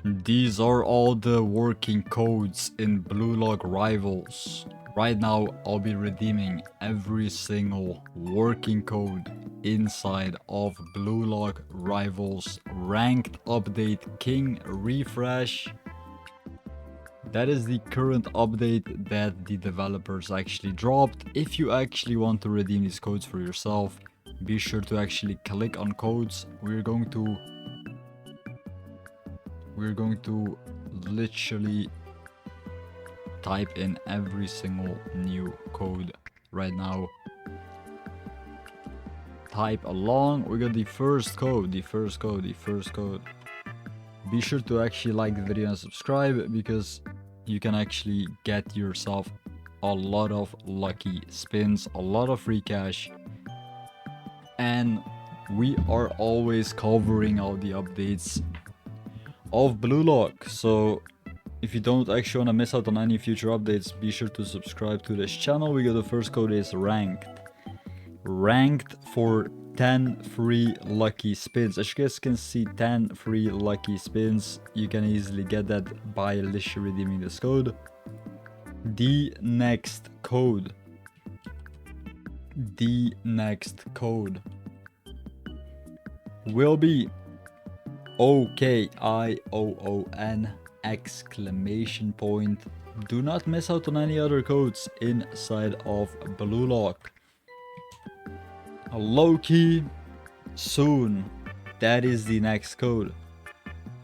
These are all the working codes in Blue Lock Rivals. Right now, I'll be redeeming every single working code inside of Blue Lock Rivals Ranked Update King Refresh. That is the current update that the developers actually dropped. If you actually want to redeem these codes for yourself, be sure to actually click on codes. We're going to literally type in every single new code right now. Type along. We got the first code. Be sure to actually like the video and subscribe, because you can actually get yourself a lot of lucky spins, a lot of free cash, and we are always covering all the updates of Blue Lock. So if you don't actually want to miss out on any future updates, be sure to subscribe to this channel. We got the first code is ranked for 10 free lucky spins. As you guys can see, 10 free lucky spins. You can easily get that by literally redeeming this code. The next code will be OKIOON exclamation point. Do not miss out on any other codes inside of Blue Lock. LOKI soon. That is the next code.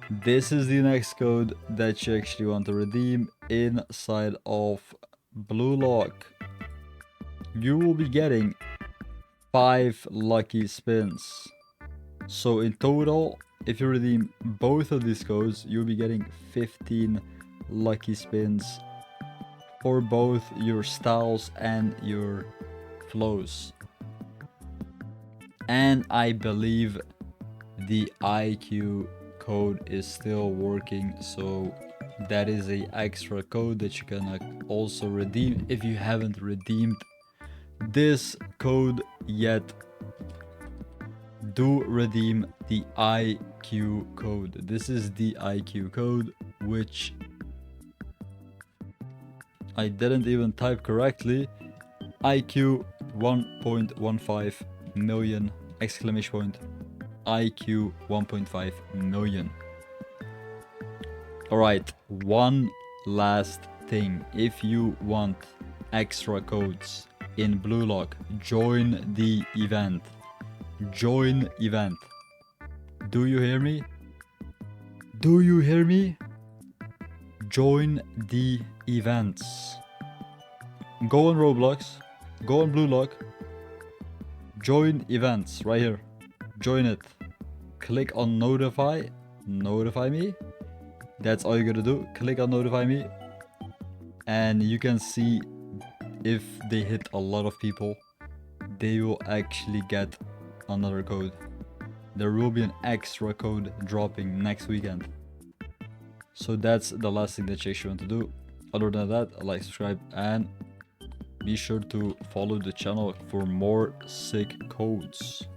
This is the next code that you actually want to redeem inside of Blue Lock. You will be getting 5 lucky spins. So in total, if you redeem both of these codes, you'll be getting 15 lucky spins for both your styles and your flows. And I believe the IQ code is still working, so that is a extra code that you can also redeem if you haven't redeemed this code yet. Do redeem the IQ code. This is the IQ code, which I didn't even type correctly. IQ 1.15 million exclamation point. IQ 1.5 million. Alright, one last thing. If you want extra codes in Blue Lock, join the event. Join event. Do you hear me? Do you hear me? Join the events. Go on Roblox. Go on Blue Lock. Join events right here. Join it. Click on notify. Notify me. That's all you gotta do. Click on notify me. And you can see if they hit a lot of people, they will actually get another code. There will be an extra code dropping next weekend. So that's the last thing that you actually want to do. Other than that, like, subscribe, and be sure to follow the channel for more sick codes.